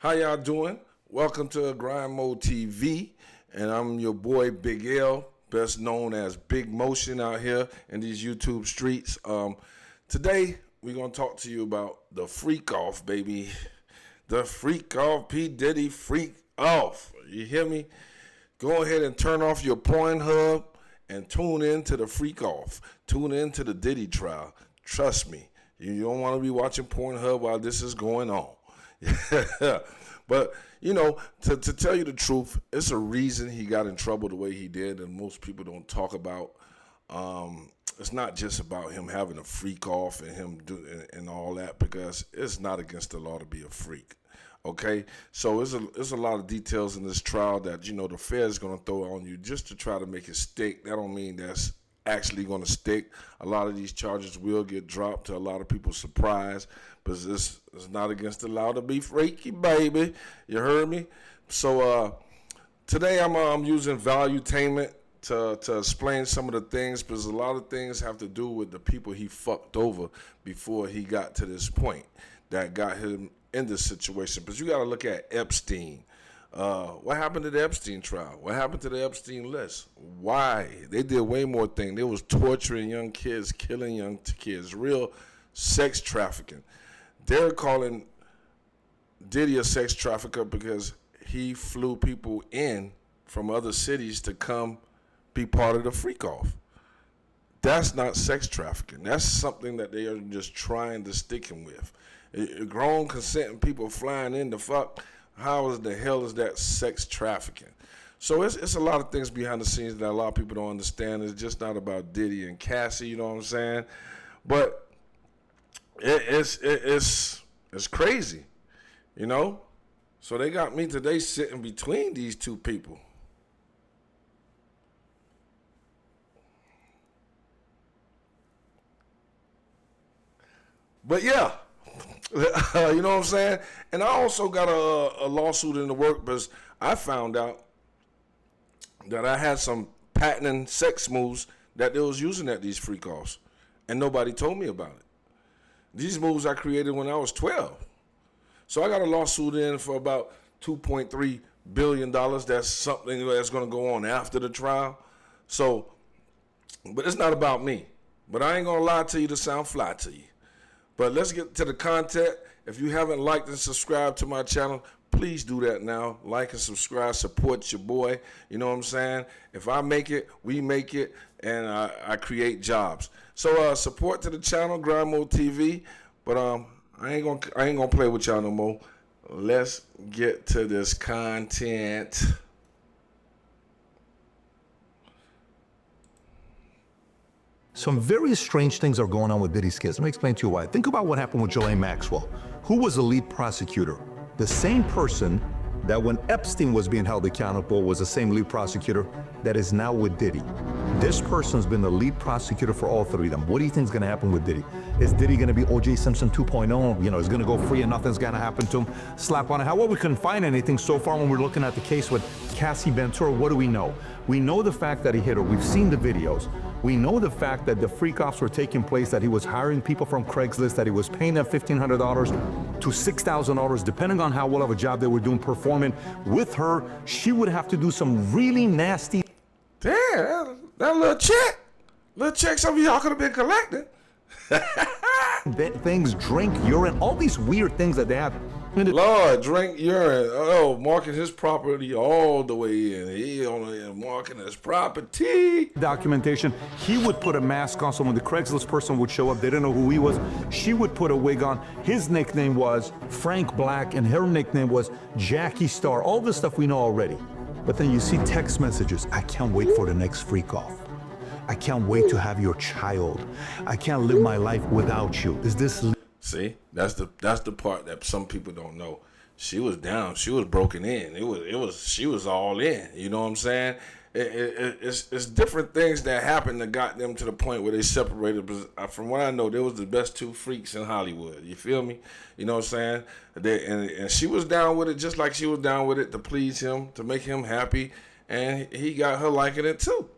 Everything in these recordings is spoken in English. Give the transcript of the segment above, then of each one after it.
How y'all doing? Welcome to Grind Mode TV, and I'm your boy Big L, best known as Big Motion out here in these YouTube streets. Today we're gonna talk to you about the freak off, baby. The freak off, P. Diddy freak off. You hear me? Go ahead and turn off your Pornhub and tune in to the freak off. Tune in to the Diddy trial. Trust me, you don't want to be watching Pornhub while this is going on. But, you know, to tell you the truth, it's a reason he got in trouble the way he did, and most people don't talk about. It's not just about him having a freak off and him and all that, because it's not against the law to be a freak. Okay, so there's a lot of details in this trial that, you know, the Fed is going to throw on you just to try to make it stick. That don't mean that's actually going to stick. A lot of these charges will get dropped, to a lot of people's surprise, but it's not against the law to be freaky, baby. You heard me? So today I'm using valuetainment to explain some of the things, because a lot of things have to do with the people he fucked over before he got to this point that got him in this situation. But you got to look at Epstein. What happened to the Epstein trial? What happened to the Epstein list? Why? They did way more things. They was torturing young kids, killing young kids, real sex trafficking. They're calling Diddy a sex trafficker because he flew people in from other cities to come be part of the freak off. That's not sex trafficking. That's something that they are just trying to stick him with. Grown consenting people flying in to fuck. How is the hell is that sex trafficking? So it's a lot of things behind the scenes that a lot of people don't understand. It's just not about Diddy and Cassie, you know what I'm saying? But it's crazy, you know? So they got me today sitting between these two people. But yeah. You know what I'm saying? And I also got a lawsuit in the work because I found out that I had some patenting sex moves that they was using at these freak offs, and nobody told me about it. These moves I created when I was 12. So I got a lawsuit in for about $2.3 billion. That's something that's going to go on after the trial. So, but it's not about me. But I ain't going to lie to you to sound fly to you. But let's get to the content. If you haven't liked and subscribed to my channel, please do that now. Like and subscribe. Support your boy. You know what I'm saying? If I make it, we make it, and I create jobs. So support to the channel, Grind Mode TV. But I ain't gonna play with y'all no more. Let's get to this content. Some very strange things are going on with Diddy's kids. Let me explain to you why. Think about what happened with Ghislaine Maxwell. Who was the lead prosecutor? The same person that when Epstein was being held accountable was the same lead prosecutor that is now with Diddy. This person's been the lead prosecutor for all three of them. What do you think is going to happen with Diddy? Is Diddy going to be O.J. Simpson 2.0? You know, is going to go free and nothing's going to happen to him? Slap on it. How well, we couldn't find anything so far when we're looking at the case with Cassie Ventura. What do we know? We know the fact that he hit her. We've seen the videos. We know the fact that the freak-offs were taking place, that he was hiring people from Craigslist, that he was paying them $1,500 to $6,000, depending on how well of a job they were doing performing with her. She would have to do some really nasty. Damn, that little check some of y'all could have been collecting. Things, drink, urine, all these weird things that they have. Lord, drink urine. Oh, marking his property all the way in. He only marking his property. Documentation. He would put a mask on, so when the Craigslist person would show up, they didn't know who he was. She would put a wig on. His nickname was Frank Black, and her nickname was Jackie Star. All this stuff we know already. But then you see text messages. I can't wait for the next freak off. I can't wait to have your child. I can't live my life without you. Is this... See, that's the part that some people don't know. She was down. She was broken in. She was all in. You know what I'm saying? It's different things that happened that got them to the point where they separated. But from what I know, they was the best two freaks in Hollywood. You feel me? You know what I'm saying? And she was down with it just like she was down with it to please him, to make him happy, and he got her liking it too.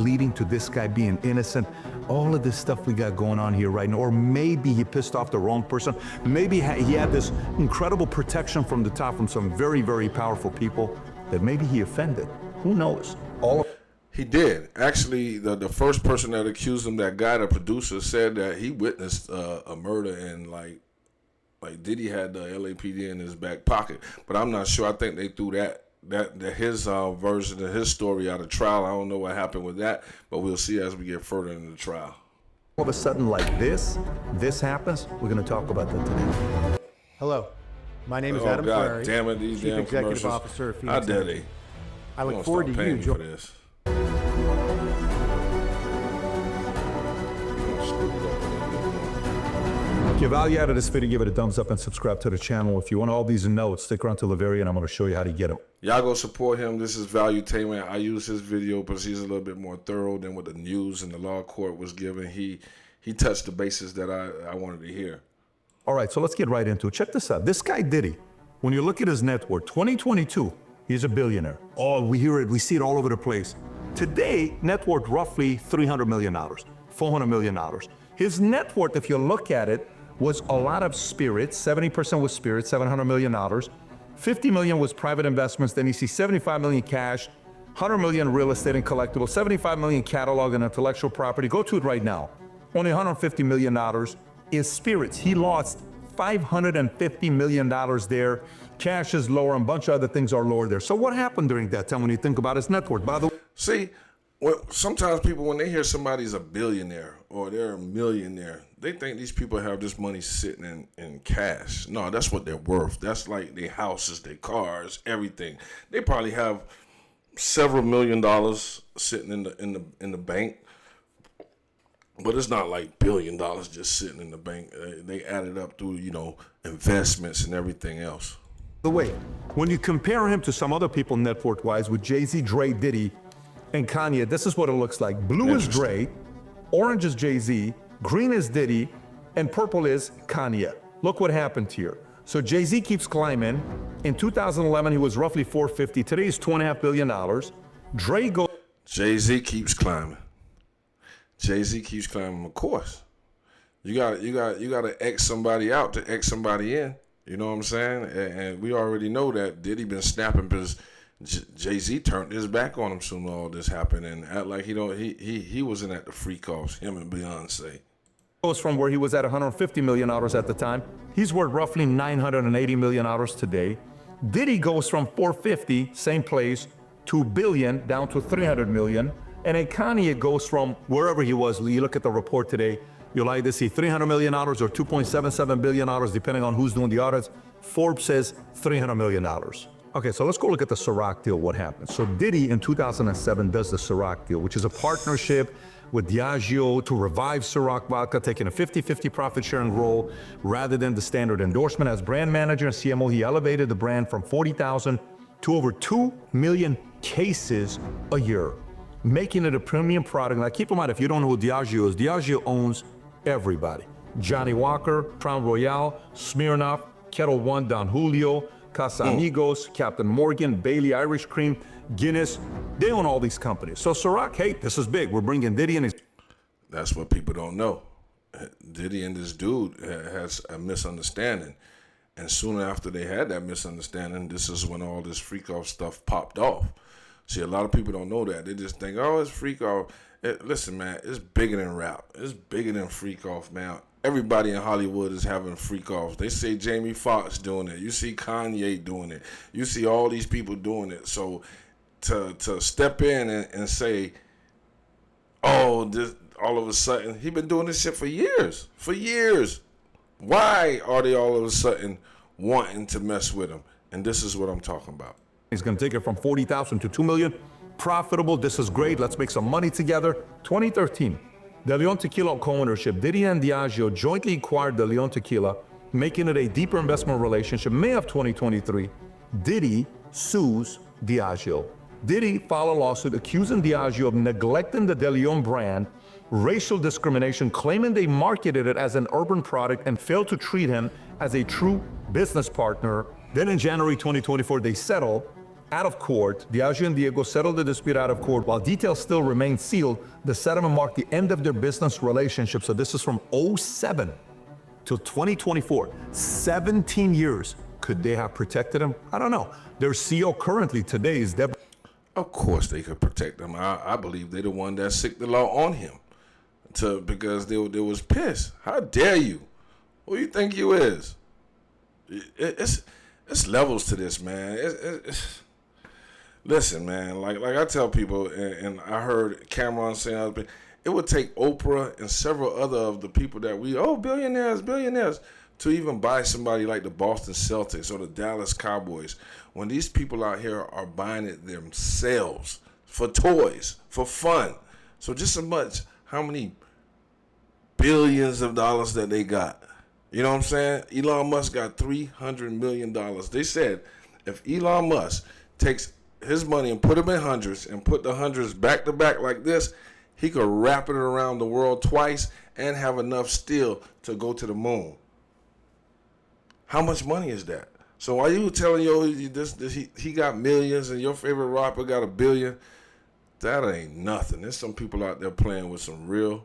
leading to this guy being innocent. All of this stuff we got going on here right now, or maybe he pissed off the wrong person. Maybe he had this incredible protection from the top from some very, very powerful people that maybe he offended. Who knows? He did. Actually, the first person that accused him, that guy, the producer, said that he witnessed a murder and like Diddy had the LAPD in his back pocket. But I'm not sure. I think they threw that his version of his story out of trial. I don't know what happened with that, but we'll see as we get further into the trial. All of a sudden, like this happens. We're going to talk about that today. Hello, my name is Adam God Ferrari, damn it, these Chief damn Executive commercials. Officer of How Phoenix. dare they? I look forward to you for joining. this. If you value out of this video, give it a thumbs up and subscribe to the channel. If you want all these notes, stick around till the very end. I'm going to show you how to get them. Y'all go support him. This is Valuetainment. I use his video, but he's a little bit more thorough than what the news and the law court was given. He touched the bases that I wanted to hear. All right, so let's get right into it. Check this out. This guy Diddy, when you look at his net worth, 2022, he's a billionaire. Oh, we hear it, we see it all over the place. Today, net worth roughly $300 million, $400 million. His net worth, if you look at it, was a lot of spirits. 70% was spirits, $700 million. 50 million was private investments. Then you see 75 million cash, 100 million real estate and collectibles, 75 million catalog and intellectual property. Go to it right now. Only $150 million is spirits. He lost $550 million there. Cash is lower, and a bunch of other things are lower there. So what happened during that time when you think about his net worth? By the way, See, well, sometimes people, when they hear somebody's a billionaire or they're a millionaire, they think these people have this money sitting in cash. No, that's what they're worth. That's like their houses, their cars, everything. They probably have several $1 million sitting in the bank, but it's not like $1 billion just sitting in the bank. They add it up through investments and everything else. by the way, when you compare him to some other people net worth wise, with Jay-Z, Dre, Diddy, and Kanye, this is what it looks like. Blue is Dre, orange is Jay-Z, green is Diddy, and purple is Kanye. Look what happened here. So Jay-Z keeps climbing. In 2011, he was roughly 450. Today he's $2.5 billion. Dre goes. Jay-Z keeps climbing. Jay-Z keeps climbing, of course. You got to X somebody out to X somebody in. You know what I'm saying? And we already know that Diddy been snapping because Jay-Z turned his back on him soon all this happened and act like he wasn't at the freak offs, him and Beyonce. Goes from where he was at $150 million at the time. He's worth roughly $980 million today. Diddy goes from 450, same place, to $1 billion down to 300 million. And then Kanye goes from wherever he was. You look at the report today, you'll either see $300 million or $2.77 billion, depending on who's doing the audits. Forbes says $300 million. Okay, so let's go look at the Ciroc deal, what happened. So Diddy in 2007 does the Ciroc deal, which is a partnership with Diageo to revive Ciroc vodka, taking a 50-50 profit sharing role rather than the standard endorsement. As brand manager and CMO, he elevated the brand from 40,000 to over 2 million cases a year, making it a premium product. Now keep in mind, if you don't know who Diageo is, Diageo owns everybody. Johnny Walker, Crown Royal, Smirnoff, Kettle One, Don Julio, Casamigos, Captain Morgan, Bailey Irish Cream, Guinness. They own all these companies. So Ciroc, hey, this is big. We're bringing Diddy and That's what people don't know. Diddy and this dude has a misunderstanding. And soon after they had that misunderstanding, this is when all this freak off stuff popped off. See, a lot of people don't know that. They just think, oh, it's freak off. Listen, man, it's bigger than rap. It's bigger than freak off, man. Everybody in Hollywood is having freak offs. They say Jamie Foxx doing it. You see Kanye doing it. You see all these people doing it. So to step in and say, oh, this all of a sudden, he been doing this shit for years. For years. Why are they all of a sudden wanting to mess with him? And this is what I'm talking about. he's going to take it from 40,000 to 2 million. Profitable. This is great. Let's make some money together. 2013. De Leon Tequila co-ownership. Diddy and Diageo jointly acquired De Leon Tequila, making it a deeper investment relationship. May of 2023, Diddy sues Diageo. Diddy filed a lawsuit accusing Diageo of neglecting the De Leon brand, racial discrimination, claiming they marketed it as an urban product and failed to treat him as a true business partner. Then in January 2024, they settled out of court. Diageo and Diego settled the dispute out of court. While details still remain sealed, the settlement marked the end of their business relationship. So this is from '07 till 2024. 17 years. Could they have protected him? I don't know. Their CEO currently today is Deborah. Of course they could protect him. I believe they're the one that sicked the law on him because they was pissed. How dare you? Who you think you is? It's levels to this, man. Listen, man, like I tell people, and I heard Cameron saying, it would take Oprah and several other of the people that billionaires, to even buy somebody like the Boston Celtics or the Dallas Cowboys, when these people out here are buying it themselves for toys, for fun. So just as much how many billions of dollars that they got. You know what I'm saying? Elon Musk got $300 million. They said if Elon Musk takes his money and put them in hundreds and put the hundreds back to back like this, he could wrap it around the world twice and have enough steel to go to the moon. How much money is that? So why you telling he got millions and your favorite rapper got $1 billion? That ain't nothing. There's some people out there playing with some real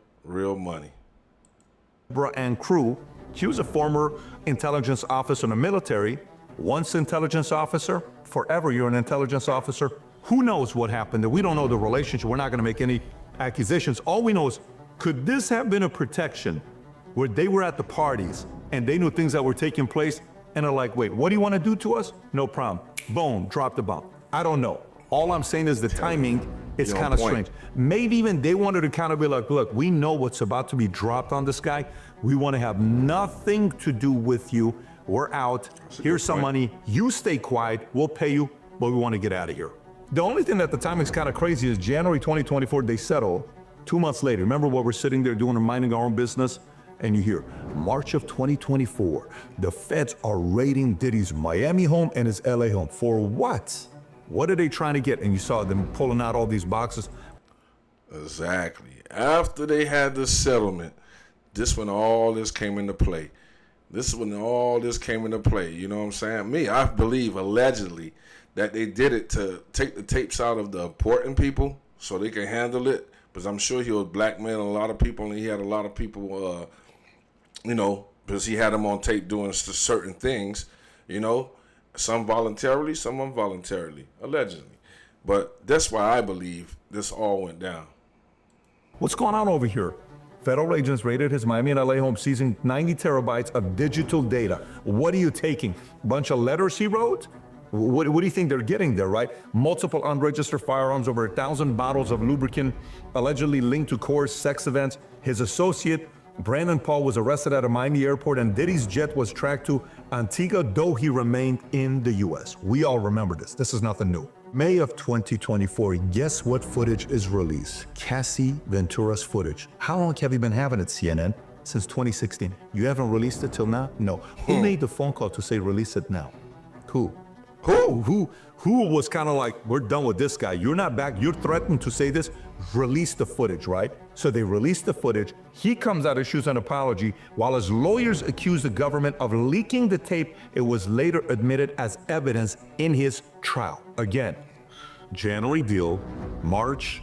money. And crew. She was a former intelligence officer in the military. Once intelligence officer, forever you're an intelligence officer. Who knows what happened? We don't know the relationship. We're not going to make any accusations. All we know is, could this have been a protection where they were at the parties and they knew things that were taking place and are like, wait, what do you want to do to us? No problem. Boom, drop the bomb. I don't know. All I'm saying is the timing is kind of strange. Maybe even they wanted to kind of be like, look, we know what's about to be dropped on this guy. We want to have nothing to do with you. We're out. Here's some money. You stay quiet. We'll pay you, but we want to get out of here. The only thing that the timing is kind of crazy is January 2024, they settle. 2 months later, remember what we're sitting there doing and minding our own business? And you hear, March of 2024, the feds are raiding Diddy's Miami home and his LA home. For what? What are they trying to get? And you saw them pulling out all these boxes. Exactly. After they had the settlement, this when all this came into play. This is when all this came into play. You know what I'm saying? I believe allegedly that they did it to take the tapes out of the important people so they can handle it. Because I'm sure he was blackmailing a lot of people, and he had a lot of people, because he had them on tape doing certain things, some voluntarily, some involuntarily, allegedly. But that's why I believe this all went down. What's going on over here? Federal agents raided his Miami and LA home, seizing 90 terabytes of digital data. What are you taking? A bunch of letters he wrote? What do you think they're getting there, right? Multiple unregistered firearms, over 1,000 bottles of lubricant, allegedly linked to coerced sex events. His associate, Brandon Paul, was arrested at a Miami airport, and Diddy's jet was tracked to Antigua, though he remained in the U.S. We all remember this. This is nothing new. May of 2024, guess what footage is released? Cassie Ventura's footage. How long have you been having it, CNN? Since 2016. You haven't released it till now? No. Who made the phone call to say release it now? Who? Who was kind of like, we're done with this guy. You're not back. You're threatened to say this. Release the footage, right? So they released the footage. He comes out, issues an apology. While his lawyers accuse the government of leaking the tape, it was later admitted as evidence in his trial. Again, January deal. March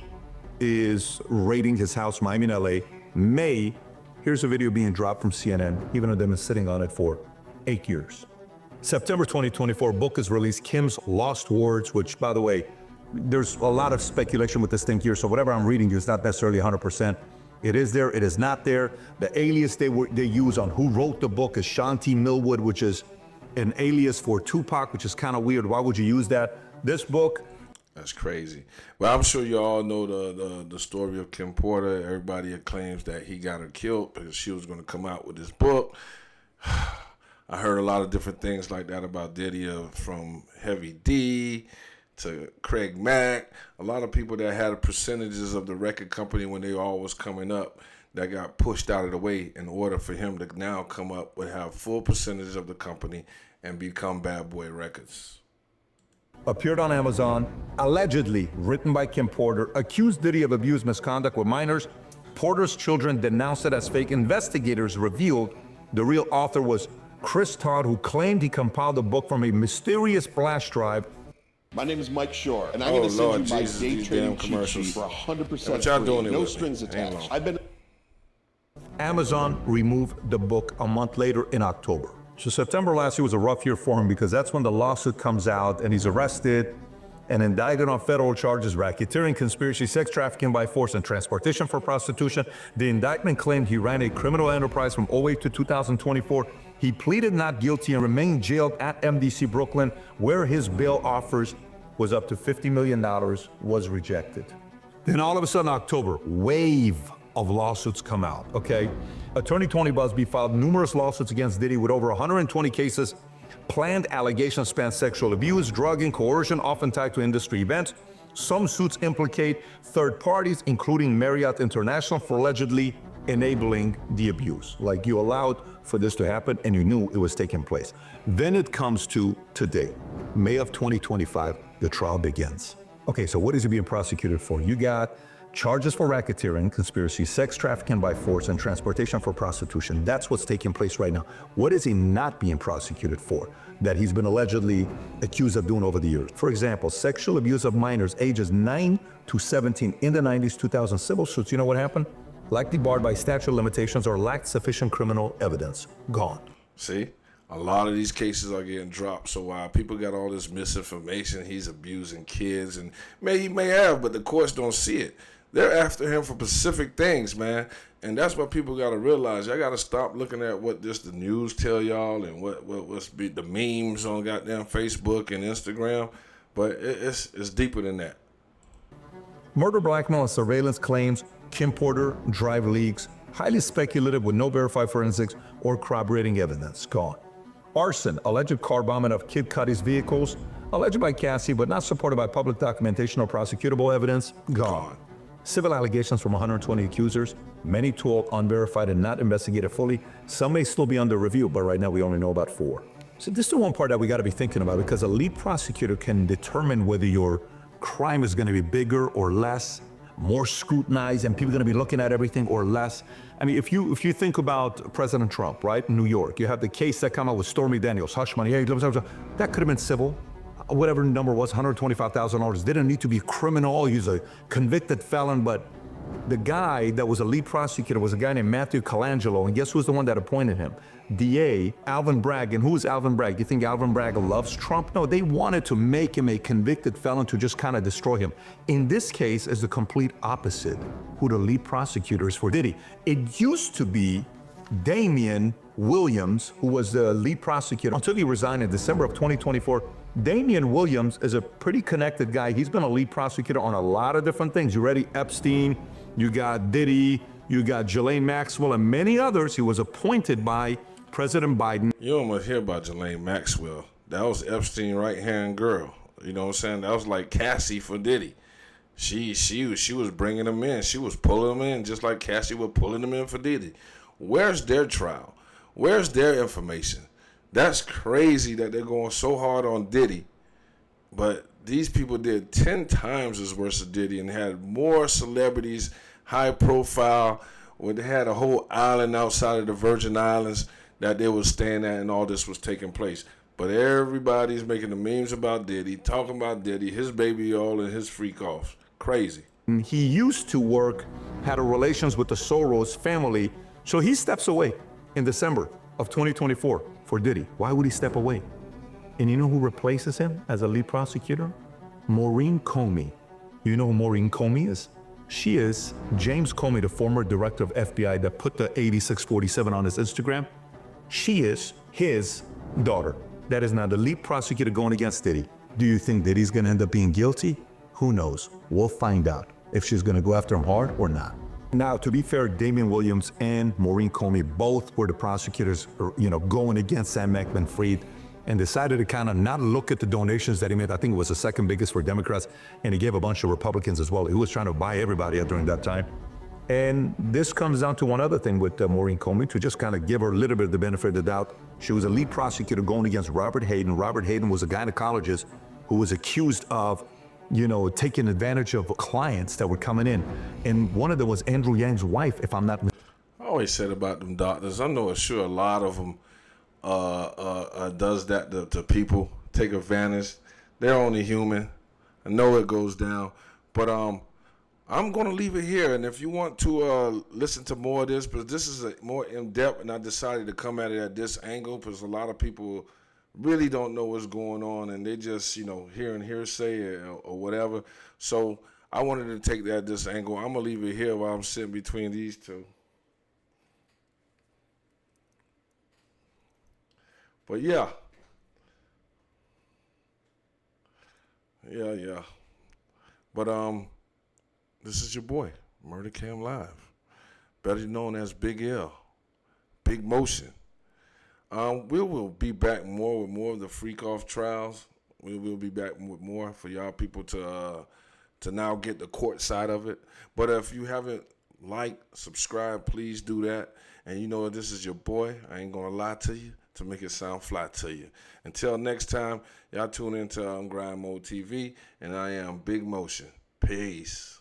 is raiding his house, Miami and LA. May, here's a video being dropped from CNN, even though they've been sitting on it for 8 years. September 2024, book is released, Kim's Lost Words, which, by the way, there's a lot of speculation with this thing here, so whatever I'm reading is not necessarily 100%. It is there, it is not there. The alias they use on who wrote the book is Shanti Millwood, which is an alias for Tupac, which is kind of weird. Why would you use that? This book. That's crazy. Well, I'm sure you all know the story of Kim Porter. Everybody claims that he got her killed because she was going to come out with this book. I heard a lot of different things like that about Diddy, from Heavy D to Craig Mack. A lot of people that had percentages of the record company when they all was coming up that got pushed out of the way in order for him to now come up with have full percentage of the company and become Bad Boy Records. Appeared on Amazon, allegedly written by Kim Porter, accused Diddy of abuse, misconduct with minors. Porter's children denounced it as fake. Investigators revealed the real author was Chris Todd, who claimed he compiled the book from a mysterious flash drive. My name is Mike Shore, and I'm Oh, going to send Lord you my Jesus, day these trading damn cheat commercials. sheet for 100% What y'all free, doing it no with me? strings Ain't attached. long. I've been Amazon removed the book a month later in October. So September last year was a rough year for him because that's when the lawsuit comes out and he's arrested and indicted on federal charges, racketeering, conspiracy, sex trafficking by force, and transportation for prostitution. The indictment claimed he ran a criminal enterprise from 2008 to 2024. He pleaded not guilty and remained jailed at MDC Brooklyn, where his bail offers was up to $50 million, was rejected. Then all of a sudden, October, wave of lawsuits come out, okay? Attorney Tony Busby filed numerous lawsuits against Diddy with over 120 cases. Planned allegations span sexual abuse, drugging, coercion, often tied to industry events. Some suits implicate third parties, including Marriott International, for allegedly enabling the abuse. Like, you allowed for this to happen and you knew it was taking place. Then it comes to today, May of 2025, the trial begins. Okay, so what is he being prosecuted for? You got charges for racketeering, conspiracy, sex trafficking by force, and transportation for prostitution. That's what's taking place right now. What is he not being prosecuted for that he's been allegedly accused of doing over the years? For example, sexual abuse of minors ages 9 to 17 in the 90s, 2000 civil suits. You know what happened? Likely barred by statute of limitations or lacked sufficient criminal evidence. Gone. See? A lot of these cases are getting dropped. So while people got all this misinformation, he's abusing kids, and he may have, but the courts don't see it. They're after him for specific things, man. And that's what people got to realize. Y'all got to stop looking at what just the news tell y'all and what's be the memes on goddamn Facebook and Instagram. But it's deeper than that. Murder, blackmail, and surveillance claims, Kim Porter, drive leaks, highly speculative with no verified forensics or corroborating evidence. Gone. Arson, alleged car bombing of Kid Cudi's vehicles, alleged by Cassie but not supported by public documentation or prosecutable evidence. Gone. Civil allegations from 120 accusers, many told unverified and not investigated fully. Some may still be under review, but right now we only know about 4. So this is the one part that we got to be thinking about, because a lead prosecutor can determine whether your crime is going to be bigger or less, more scrutinized, and people are going to be looking at everything, or less. I mean, if you think about President Trump, right, in New York, you have the case that came out with Stormy Daniels, hush money, hey, that could have been civil. Whatever the number was, $125,000. Didn't need to be a criminal. He's a convicted felon. But the guy that was a lead prosecutor was a guy named Matthew Colangelo. And guess who's the one that appointed him? DA Alvin Bragg. And who is Alvin Bragg? You think Alvin Bragg loves Trump? No, they wanted to make him a convicted felon to just kind of destroy him. In this case, is the complete opposite who the lead prosecutor is for Diddy. It used to be Damian Williams, who was the lead prosecutor until he resigned in December of 2024. Damian Williams is a pretty connected guy. He's been a lead prosecutor on a lot of different things. You ready? Epstein, you got Diddy, you got Ghislaine Maxwell, and many others. He was appointed by President Biden. You don't want to hear about Ghislaine Maxwell. That was Epstein's right-hand girl. You know what I'm saying? That was like Cassie for Diddy. She was bringing them in. She was pulling them in just like Cassie was pulling them in for Diddy. Where's their trial? Where's their information? That's crazy that they're going so hard on Diddy, but these people did 10 times as worse as Diddy and had more celebrities, high profile, where they had a whole island outside of the Virgin Islands that they were staying at, and all this was taking place. But everybody's making the memes about Diddy, talking about Diddy, his baby all and his freak offs. Crazy. He used to work, had a relations with the Soros family, so he steps away in December of 2024 for Diddy. Why would he step away? And you know who replaces him as a lead prosecutor? Maureen Comey. You know who Maureen Comey is? She is James Comey, the former director of FBI that put the 8647 on his Instagram. She is his daughter. That is now the lead prosecutor going against Diddy. Do you think Diddy's gonna end up being guilty? Who knows? We'll find out if she's gonna go after him hard or not. Now, to be fair, Damian Williams and Maureen Comey both were the prosecutors, going against Sam Bankman-Fried, and decided to kind of not look at the donations that he made. I think it was the second biggest for Democrats, and he gave a bunch of Republicans as well. He was trying to buy everybody during that time. And this comes down to one other thing with Maureen Comey, to just kind of give her a little bit of the benefit of the doubt. She was a lead prosecutor going against Robert Hayden. Robert Hayden was a gynecologist who was accused of taking advantage of clients that were coming in. And one of them was Andrew Yang's wife, if I'm not mistaken. I always said about them doctors, I know sure a lot of them does that to people, take advantage. They're only human. I know it goes down, but I'm gonna leave it here. And if you want to listen to more of this, but this is a more in depth, and I decided to come at it at this angle because a lot of people really don't know what's going on, and they just hearing hearsay or whatever. So I wanted to take that at this angle. I'm gonna leave it here while I'm sitting between these two. But yeah. But this is your boy, Murder Cam Live, better known as Big L, Big Motion. We will be back more with more of the freak off trials. We will be back with more for y'all people to now get the court side of it. But if you haven't liked, subscribed, please do that. And this is your boy. I ain't gonna lie to you to make it sound fly to you. Until next time, y'all tune into Grind Mode TV, and I am Big Motion. Peace.